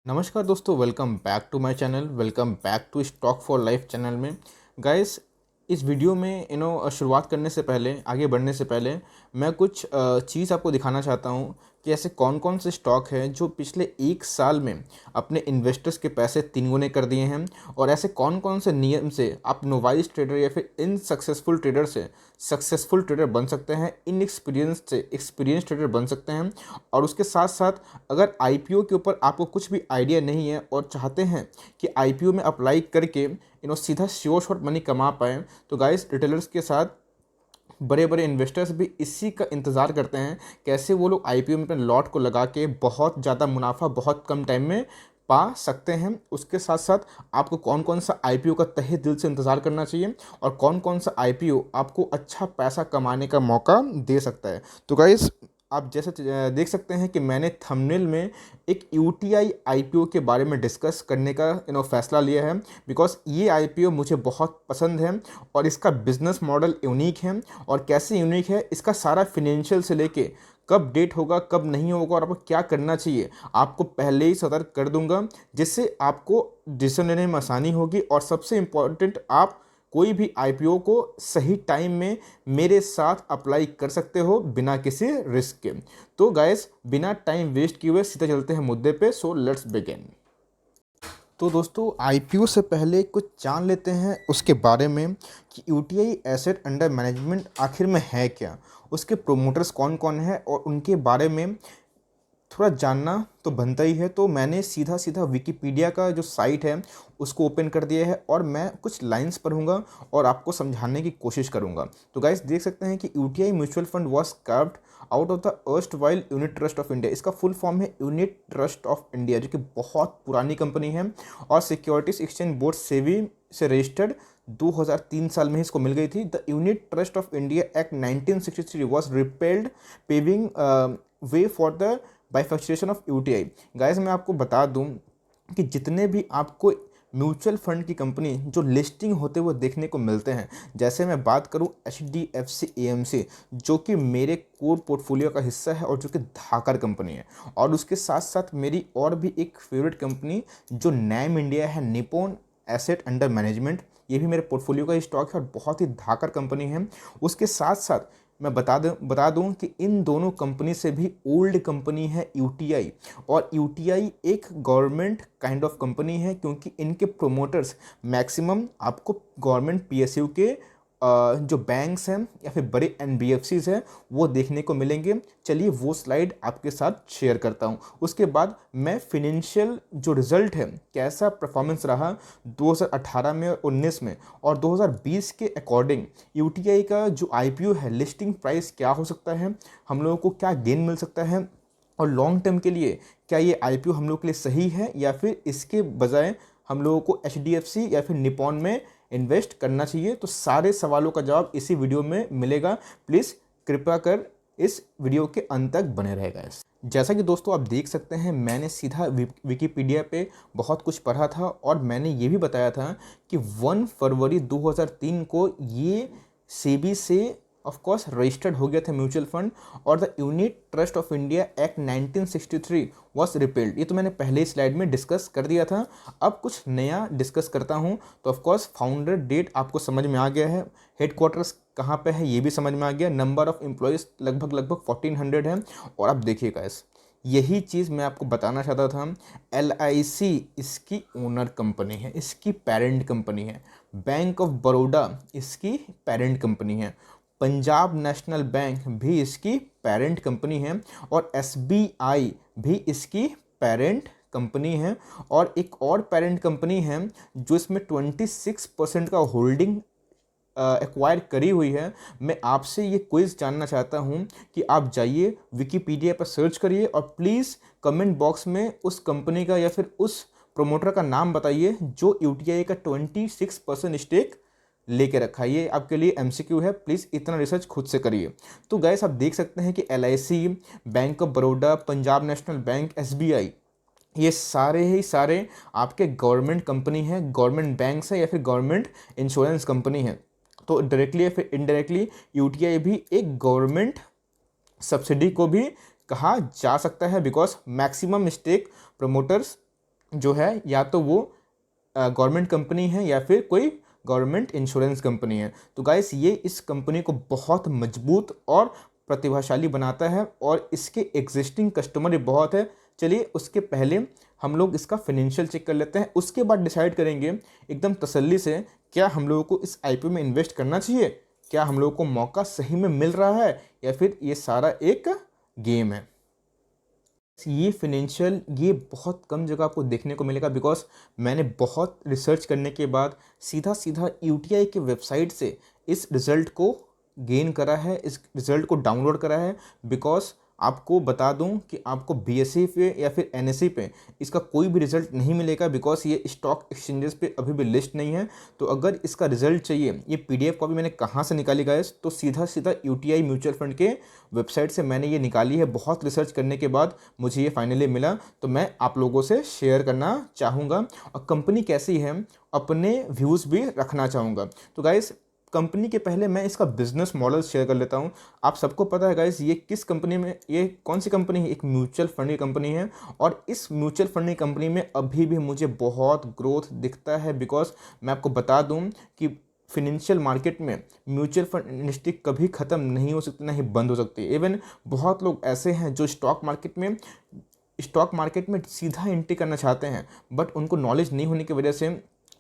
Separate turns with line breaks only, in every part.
नमस्कार दोस्तों, welcome back to my channel. Welcome back to stock for life channel में। Guys, इस video में शुरुआत करने से पहले, आगे बढ़ने से पहले मैं कुछ चीज़ आपको दिखाना चाहता हूँ कि ऐसे कौन कौन से स्टॉक हैं जो पिछले एक साल में अपने इन्वेस्टर्स के पैसे 3 गुने कर दिए हैं, और ऐसे कौन कौन से नियम से आप नोवाइस ट्रेडर या फिर इन सक्सेसफुल ट्रेडर से सक्सेसफुल ट्रेडर बन सकते हैं, इन एक्सपीरियंस से एक्सपीरियंस ट्रेडर बन सकते हैं। और उसके साथ साथ अगर आईपीओ के ऊपर आपको कुछ भी आइडिया नहीं है और चाहते हैं कि आईपीओ में अप्लाई करके सीधा श्योर शॉट मनी कमा पाएँ, तो गाइस रिटेलर्स के साथ बड़े बड़े इन्वेस्टर्स भी इसी का इंतज़ार करते हैं, कैसे वो लोग आईपीओ में अपने लॉट को लगा के बहुत ज़्यादा मुनाफा बहुत कम टाइम में पा सकते हैं। उसके साथ साथ आपको कौन कौन सा आईपीओ का तहे दिल से इंतज़ार करना चाहिए और कौन कौन सा आईपीओ आपको अच्छा पैसा कमाने का मौका दे सकता है। तो गाइस, आप जैसे देख सकते हैं कि मैंने थंबनेल में एक यूटीआई आईपीओ के बारे में डिस्कस करने का फैसला लिया है, बिकॉज ये आईपीओ मुझे बहुत पसंद है और इसका बिजनेस मॉडल यूनिक है। और कैसे यूनिक है, इसका सारा फिनेंशियल से लेके कब डेट होगा कब नहीं होगा और आपको क्या करना चाहिए, आपको पहले ही सतर्क कर दूंगा, जिससे आपको डिसीजन लेने में आसानी होगी। और सबसे इम्पॉर्टेंट, आप कोई भी आईपीओ को सही टाइम में मेरे साथ अप्लाई कर सकते हो बिना किसी रिस्क के। तो गाइस, बिना टाइम वेस्ट किए हुए सीधे चलते हैं मुद्दे पे। So let's begin. तो दोस्तों, आईपीओ से पहले कुछ जान लेते हैं उसके बारे में कि यूटीआई एसेट अंडर मैनेजमेंट आखिर में है क्या, उसके प्रोमोटर्स कौन कौन हैं और उनके बारे में थोड़ा जानना तो बनता ही है। तो मैंने सीधा सीधा विकिपीडिया का जो साइट है उसको ओपन कर दिया है और मैं कुछ लाइंस पढ़ूंगा और आपको समझाने की कोशिश करूंगा। तो गाइस, देख सकते हैं कि UTI mutual fund was carved out of the erstwhile unit trust of India. इसका फुल फॉर्म है यूनिट ट्रस्ट ऑफ इंडिया, जो कि बहुत पुरानी कंपनी है और सिक्योरिटीज एक्सचेंज बोर्ड सेबी से रजिस्टर्ड 2003 साल में इसको मिल गई थी। The unit trust of India act 1963 was repelled, paving way for the bifurcation of UTI. Guys, मैं आपको बता दूं कि जितने भी आपको म्यूचुअल फंड की कंपनी जो लिस्टिंग होते हुए देखने को मिलते हैं, जैसे मैं बात करूं एचडीएफसी एएमसी, जो कि मेरे कोर पोर्टफोलियो का हिस्सा है और जो कि धाकर कंपनी है, और उसके साथ साथ मेरी और भी एक फेवरेट कंपनी जो नैम इंडिया है, निप्पॉन एसेट अंडर मैनेजमेंट, ये भी मेरे पोर्टफोलियो का स्टॉक है और बहुत ही धाकर कंपनी है। उसके साथ साथ मैं बता दूं कि इन दोनों कंपनी से भी ओल्ड कंपनी है यूटीआई, और यूटीआई एक गवर्नमेंट काइंड ऑफ कंपनी है, क्योंकि इनके प्रोमोटर्स मैक्सिमम आपको गवर्नमेंट पीएसयू के जो बैंक्स हैं या फिर बड़े एनबीएफसीज हैं वो देखने को मिलेंगे। चलिए वो स्लाइड आपके साथ शेयर करता हूँ। उसके बाद मैं फिनेंशियल जो रिजल्ट है, कैसा परफॉर्मेंस रहा 2018 में और 19 में और 2020 के अकॉर्डिंग यूटीआई का जो आईपीओ है, लिस्टिंग प्राइस क्या हो सकता है, हम लोगों को क्या गेन मिल सकता है, और लॉन्ग टर्म के लिए क्या ये आईपीओ हम लोग के लिए सही है या फिर इसके बजाय हम लोगों को एचडीएफसी या फिर निपॉन में इन्वेस्ट करना चाहिए। तो सारे सवालों का जवाब इसी वीडियो में मिलेगा। प्लीज़ कृपया कर इस वीडियो के अंत तक बने रहेगा। जैसा कि दोस्तों आप देख सकते हैं, मैंने सीधा विकिपीडिया पे बहुत कुछ पढ़ा था और मैंने ये भी बताया था कि 1 फरवरी 2003 को ये सेबी से ऑफ कोर्स रजिस्टर्ड हो गया था म्यूचुअल फंड, और the unit trust of India act 1963 was repelled. ये तो मैंने पहले ही स्लाइड में डिस्कस कर दिया था। अब कुछ नया डिस्कस करता हूँ। तो ऑफ कोर्स फाउंडर डेट आपको समझ में आ गया है, हेडक्वार्टर्स कहाँ पे है ये भी समझ में आ गया, नंबर ऑफ एम्प्लॉयज़ लगभग 1400 है। और अब देखिएगा, यही चीज़ मैं आपको बताना चाहता था। एलआईसी इसकी ओनर कंपनी है, इसकी पेरेंट कंपनी है। बैंक ऑफ बड़ौदा इसकी पेरेंट कंपनी है। पंजाब नेशनल बैंक भी इसकी पेरेंट कंपनी है और एसबीआई भी इसकी पेरेंट कंपनी है। और एक और पेरेंट कंपनी है जो इसमें 26% का होल्डिंग एक्वायर करी हुई है। मैं आपसे ये क्विज़ जानना चाहता हूँ कि आप जाइए विकिपीडिया पर सर्च करिए और प्लीज़ कमेंट बॉक्स में उस कंपनी का या फिर उस प्रोमोटर का नाम बताइए जो यूटीआई का 26% स्टेक लेके रखा है। ये आपके लिए एमसीक्यू है, प्लीज़ इतना रिसर्च खुद से करिए। तो गाइस, आप देख सकते हैं कि LIC, bank of Baroda, Punjab national bank, SBI, ये सारे ही सारे आपके गवर्नमेंट कंपनी है, गवर्नमेंट बैंक्स है या फिर गवर्नमेंट इंश्योरेंस कंपनी है। तो डायरेक्टली या फिर इनडायरेक्टली यूटीआई भी एक गवर्नमेंट सब्सिडी को भी कहा जा सकता है, बिकॉज मैक्सिमम स्टेक प्रमोटर्स जो है या तो वो गवर्नमेंट कंपनी है या फिर कोई गवर्नमेंट इंश्योरेंस कंपनी है। तो गाइस ये इस कंपनी को बहुत मजबूत और प्रतिभाशाली बनाता है और इसके एग्जिस्टिंग कस्टमर भी बहुत है। चलिए उसके पहले हम लोग इसका फाइनेंशियल चेक कर लेते हैं, उसके बाद डिसाइड करेंगे एकदम तसल्ली से क्या हम लोगों को इस आईपीओ में इन्वेस्ट करना चाहिए, क्या हम लोगों को मौका सही में मिल रहा है या फिर ये सारा एक गेम है। ये फाइनेंशियल ये बहुत कम जगह आपको देखने को मिलेगा, बिकॉज मैंने बहुत रिसर्च करने के बाद सीधा सीधा यूटीआई के वेबसाइट से इस रिज़ल्ट को गेन करा है, इस रिज़ल्ट को डाउनलोड करा है। बिकॉज आपको बता दूं कि आपको बीएसई पे या फिर एनएसई पे इसका कोई भी रिज़ल्ट नहीं मिलेगा, बिकॉज ये स्टॉक एक्सचेंजेस पे अभी भी लिस्ट नहीं है। तो अगर इसका रिज़ल्ट चाहिए, ये पीडीएफ कॉपी मैंने कहाँ से निकाली गाइस, तो सीधा सीधा यूटीआई म्यूचुअल फंड के वेबसाइट से मैंने ये निकाली है। बहुत रिसर्च करने के बाद मुझे ये फाइनली मिला, तो मैं आप लोगों से शेयर करना चाहूँगा। और कंपनी कैसी है अपने व्यूज़ भी रखना चाहूँगा। तो गाइस कंपनी के पहले मैं इसका बिजनेस मॉडल शेयर कर लेता हूँ। आप सबको पता है गाइस ये किस कंपनी में, ये कौन सी कंपनी है, एक म्यूचुअल फंड की कंपनी है। और इस म्यूचुअल फंड की कंपनी में अभी भी मुझे बहुत ग्रोथ दिखता है। बिकॉज मैं आपको बता दूँ कि फिनेंशियल मार्केट में म्यूचुअल फंड इंडस्ट्री कभी ख़त्म नहीं हो सकती, ना ही बंद हो सकती। इवन बहुत लोग ऐसे हैं जो स्टॉक मार्केट में सीधा एंट्री करना चाहते हैं, बट उनको नॉलेज नहीं होने की वजह से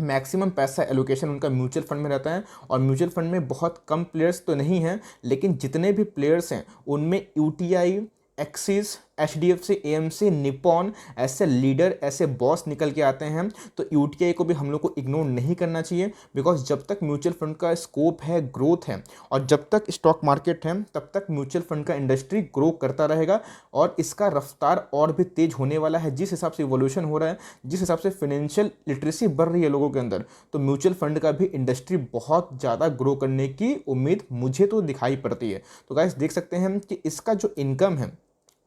मैक्सिमम पैसा एलोकेशन उनका म्यूचुअल फंड में रहता है। और म्यूचुअल फंड में बहुत कम प्लेयर्स तो नहीं हैं, लेकिन जितने भी प्लेयर्स हैं उनमें UTI, axis, HDFC, AMC, Nippon ऐसे लीडर, ऐसे बॉस निकल के आते हैं। तो यूटीआई को भी हम लोग को इग्नोर नहीं करना चाहिए, बिकॉज जब तक म्यूचुअल फंड का स्कोप है, ग्रोथ है, और जब तक स्टॉक मार्केट है, तब तक म्यूचुअल फंड का इंडस्ट्री ग्रो करता रहेगा। और इसका रफ्तार और भी तेज होने वाला है, जिस हिसाब से इवोल्यूशन हो रहा है, जिस हिसाब से फाइनेंशियल लिटरेसी बढ़ रही है लोगों के अंदर। तो म्यूचुअल फंड का भी इंडस्ट्री बहुत ज़्यादा ग्रो करने की उम्मीद मुझे तो दिखाई पड़ती है। तो गाइस देख सकते हैं कि इसका जो इनकम है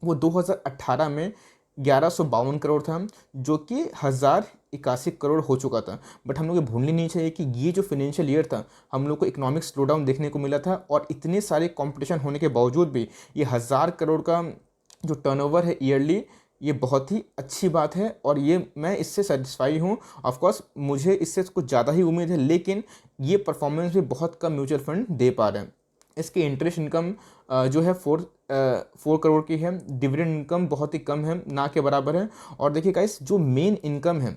वो 2018 में 1152 करोड़ था, जो कि 1081 करोड़ हो चुका था। बट हम लोग ये भूलनी नहीं चाहिए कि ये जो फाइनेंशियल ईयर था, हम लोग को इकोनॉमिक स्लोडाउन देखने को मिला था। और इतने सारे कंपटीशन होने के बावजूद भी ये 1000 करोड़ का जो टर्नओवर है ईयरली, ये बहुत ही अच्छी बात है। और ये मैं इससे सेटिस्फाई हूँ। ऑफकोर्स मुझे इससे कुछ ज़्यादा ही उम्मीद है, लेकिन ये परफॉर्मेंस भी बहुत कम म्यूचुअल फंड दे पा रहे हैं। इसकी इंटरेस्ट इनकम जो है 4 करोड़ की है। डिविडेंड इनकम बहुत ही कम है, ना के बराबर है। और देखिए गाइस जो मेन इनकम है,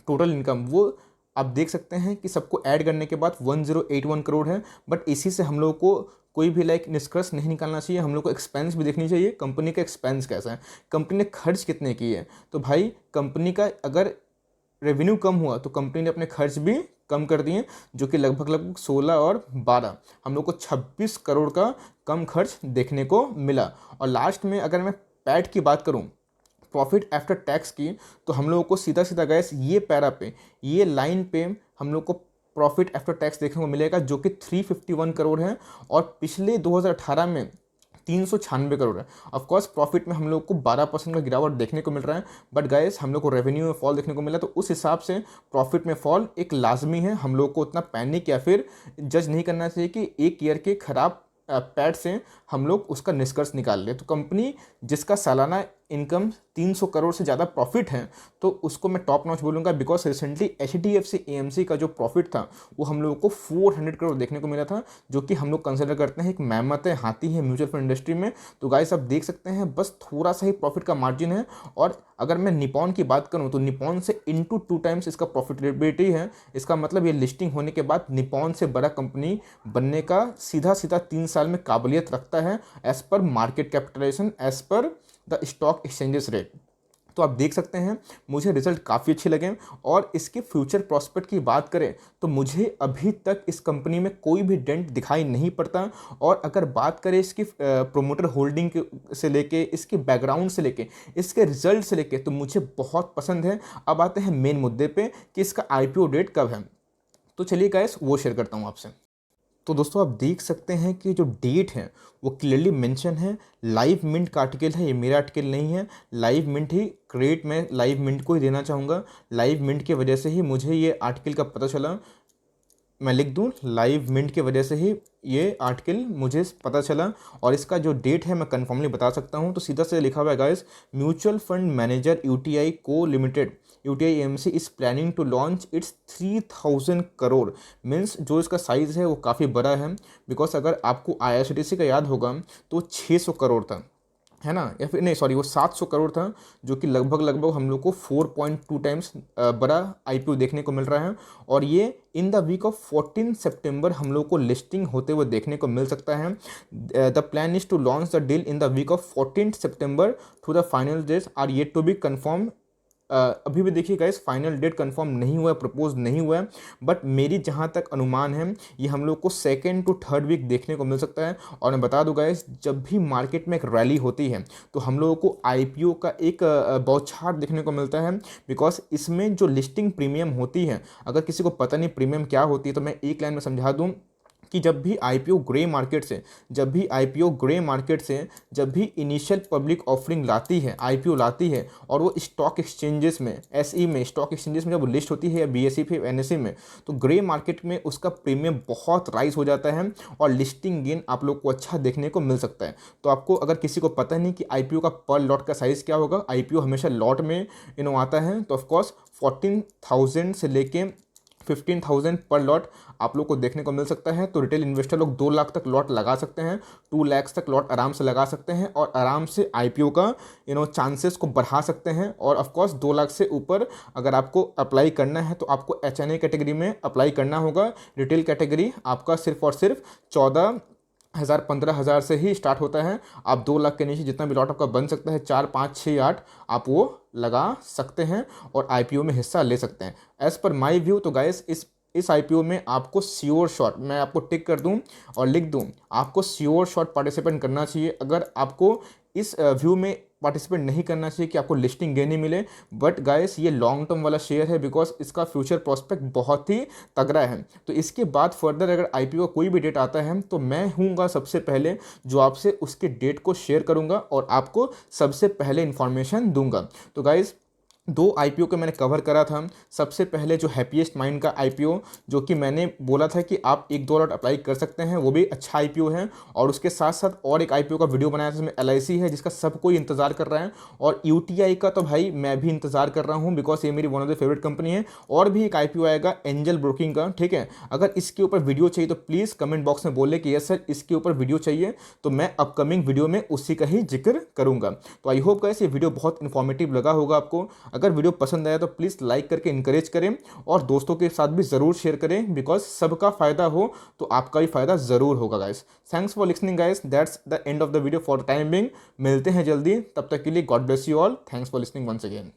टोटल इनकम, वो आप देख सकते हैं कि सबको ऐड करने के बाद 1081 करोड़ है। बट इसी से हम लोगों को कोई भी निष्कर्ष नहीं निकालना चाहिए, हम लोग को एक्सपेंस भी देखनी चाहिए। कंपनी का एक्सपेंस कैसा है, कंपनी ने खर्च कितने किए हैं। तो भाई कंपनी का अगर रेवेन्यू कम हुआ तो कंपनी ने अपने खर्च भी कम कर दिए, जो कि लगभग 16 और 12, हम लोग को 26 करोड़ का कम खर्च देखने को मिला। और लास्ट में अगर मैं पैट की बात करूं, प्रॉफिट आफ्टर टैक्स की, तो हम लोगों को सीधा सीधा गैस ये पैरा पे, ये लाइन पे हम लोग को प्रॉफिट आफ्टर टैक्स देखने को मिलेगा, जो कि 351 करोड़ है। और पिछले 2018 में 396 करोड़ है। ऑफकोर्स प्रॉफिट में हम लोग को 12% का गिरावट देखने को मिल रहा है, बट गाइस हम लोग को रेवेन्यू में फॉल देखने को मिला। तो उस हिसाब से प्रॉफिट में फॉल एक लाजमी है। हम लोग को उतना पैनिक या फिर जज नहीं करना चाहिए कि एक ईयर के खराब पैट से हम लोग उसका निष्कर्ष निकाल लें। तो कंपनी जिसका सालाना इनकम 300 करोड़ से ज़्यादा प्रॉफिट है, तो उसको मैं टॉप नॉच बोलूँगा। बिकॉज रिसेंटली एचडीएफसी एएमसी का जो प्रॉफिट था वो हम लोगों को 400 करोड़ देखने को मिला था, जो कि हम लोग कंसिडर करते हैं एक मैमत है, हाथी है म्यूचुअल फंड इंडस्ट्री में। तो गाइस आप देख सकते हैं बस थोड़ा सा ही प्रॉफिट का मार्जिन है। और अगर मैं निपॉन की बात करूँ तो निपॉन से इनटू 2 टाइम्स इसका प्रॉफिटेबिलिटी है। इसका मतलब ये लिस्टिंग होने के बाद निपॉन से बड़ा कंपनी बनने का सीधा सीधा 3 साल में काबिलियत रखता है, as per market capitalisation, as per the stock exchanges rate. तो आप देख सकते हैं मुझे रिजल्ट काफ़ी अच्छे लगे। और इसके फ्यूचर प्रॉस्पेक्ट की बात करें तो मुझे अभी तक इस कंपनी में कोई भी डेंट दिखाई नहीं पड़ता। और अगर बात करें इसकी प्रोमोटर होल्डिंग से लेके, इसके बैकग्राउंड से लेके, इसके रिजल्ट से लेके, तो मुझे बहुत पसंद है। अब आते हैं मेन मुद्दे पे कि इसका आईपीओ डेट कब है। तो चलिए गाइस वो शेयर करता हूँ आपसे। तो दोस्तों आप देख सकते हैं कि जो डेट है वो क्लियरली मेंशन है। लाइव मिंट का आर्टिकल है, ये मेरा आर्टिकल नहीं है। लाइव मिंट ही क्रेडिट मैं लाइव मिंट को ही देना चाहूँगा। लाइव मिंट की वजह से ही मुझे ये आर्टिकल का पता चला। मैं लिख दूँ लाइव मिंट की वजह से ही ये आर्टिकल मुझे पता चला। और इसका जो डेट है मैं कन्फर्मली बता सकता हूँ। तो सीधा से लिखा हुआ है guys, mutual fund manager UTI को limited UTI AMC is planning to launch its 3000 crore, means जो इसका साइज़ है वो काफ़ी बड़ा है। बिकॉज अगर आपको आईआरसीटीसी का याद होगा तो 600 करोड़ था, है ना, या फिर नहीं सॉरी वो 700 करोड़ था, जो कि लगभग हम लोग को 4.2 टाइम्स बड़ा आईपीओ देखने को मिल रहा है। और ये इन द वीक ऑफ 14 सितंबर हम लोग को लिस्टिंग होते हुए देखने को मिल सकता है। The plan is to launch the deal in the week of 14 September to the final dates are yet to be confirm. अभी भी देखिए गाइस, फाइनल डेट कंफर्म नहीं हुआ है, प्रपोज नहीं हुआ है, बट मेरी जहाँ तक अनुमान है ये हम लोग को 2nd to 3rd वीक देखने को मिल सकता है। और मैं बता दूं गाइस, जब भी मार्केट में एक रैली होती है तो हम लोगों को आईपीओ का एक बौछार देखने को मिलता है। बिकॉज इसमें जो लिस्टिंग प्रीमियम होती है, अगर किसी को पता नहीं प्रीमियम क्या होती है तो मैं एक लाइन में समझा दूँ कि जब भी आईपीओ ग्रे मार्केट से जब भी इनिशियल पब्लिक ऑफरिंग लाती है, आईपीओ लाती है, और वो स्टॉक एक्सचेंजेस में, एसई में, स्टॉक एक्सचेंजेस में जब वो लिस्ट होती है या बीएसई पे एनएसई में, तो ग्रे मार्केट में उसका प्रीमियम बहुत राइज हो जाता है और लिस्टिंग गेन आप लोग को अच्छा देखने को मिल सकता है। तो आपको अगर किसी को पता नहीं कि आईपीओ का पर लॉट का साइज़ क्या होगा, आईपीओ हमेशा लॉट में आता है, तो ऑफकोर्स 14,000 से लेके 15,000 पर लॉट आप लोग को देखने को मिल सकता है। तो रिटेल इन्वेस्टर लोग 2 लाख तक लॉट लगा सकते हैं, 2 लाख तक लॉट आराम से लगा सकते हैं और आराम से आईपीओ का चांसेस को बढ़ा सकते हैं। और ऑफ कोर्स 2 लाख से ऊपर अगर आपको अप्लाई करना है तो आपको एचएनआई कैटेगरी में अप्लाई करना होगा। रिटेल कैटेगरी आपका सिर्फ और सिर्फ 14,000 15,000 से ही स्टार्ट होता है। आप 2 लाख के नीचे जितना भी लॉट आपका बन सकता है, 4 5 6 8, आप वो लगा सकते हैं और आईपीओ में हिस्सा ले सकते हैं। एज़ पर माय व्यू तो गाइस, इस आईपीओ में आपको श्योर शॉट, मैं आपको टिक कर दूं और लिख दूं, आपको श्योर शॉट पार्टिसिपेट करना चाहिए। अगर आपको इस व्यू में पार्टिसिपेट नहीं करना चाहिए कि आपको लिस्टिंग गेन ही मिले, बट गाइस ये लॉन्ग टर्म वाला शेयर है, बिकॉज इसका फ्यूचर प्रोस्पेक्ट बहुत ही तगड़ा है। तो इसके बाद फर्दर अगर आईपीओ कोई भी डेट आता है तो मैं हूँगा सबसे पहले जो आपसे उसके डेट को शेयर करूँगा और आपको सबसे पहले इन्फॉर्मेशन दूंगा। तो गाइस 2 आईपीओ को मैंने कवर करा था। सबसे पहले जो हैप्पीएस्ट माइंड का आईपीओ, जो कि मैंने बोला था कि आप 1-2 लॉट अप्लाई कर सकते हैं, वो भी अच्छा आईपीओ है। और उसके साथ साथ और एक आईपीओ का वीडियो बनाया था जिसमें एलआईसी है, जिसका सब कोई इंतजार कर रहा है। और यूटीआई का तो भाई मैं भी इंतजार कर रहा हूँ, बिकॉज ये मेरी one of the favourite company है। और भी एक आईपीओ आएगा एंजल ब्रोकिंग का, ठीक है। अगर इसके ऊपर वीडियो चाहिए तो प्लीज़ कमेंट बॉक्स में बोले कि यस सर इसके ऊपर वीडियो चाहिए, तो मैं अपकमिंग वीडियो में उसी का ही जिक्र करूँगा। तो आई होप गाइस ये वीडियो बहुत इन्फॉर्मेटिव लगा होगा आपको। अगर वीडियो पसंद आया तो प्लीज़ लाइक करके इंकरेज करें और दोस्तों के साथ भी ज़रूर शेयर करें, बिकॉज सबका फ़ायदा हो तो आपका भी फ़ायदा ज़रूर होगा guys. Thanks for listening guys, that's the end of the video for the time being. मिलते हैं जल्दी, तब तक के लिए God bless you all. Thanks for listening once again.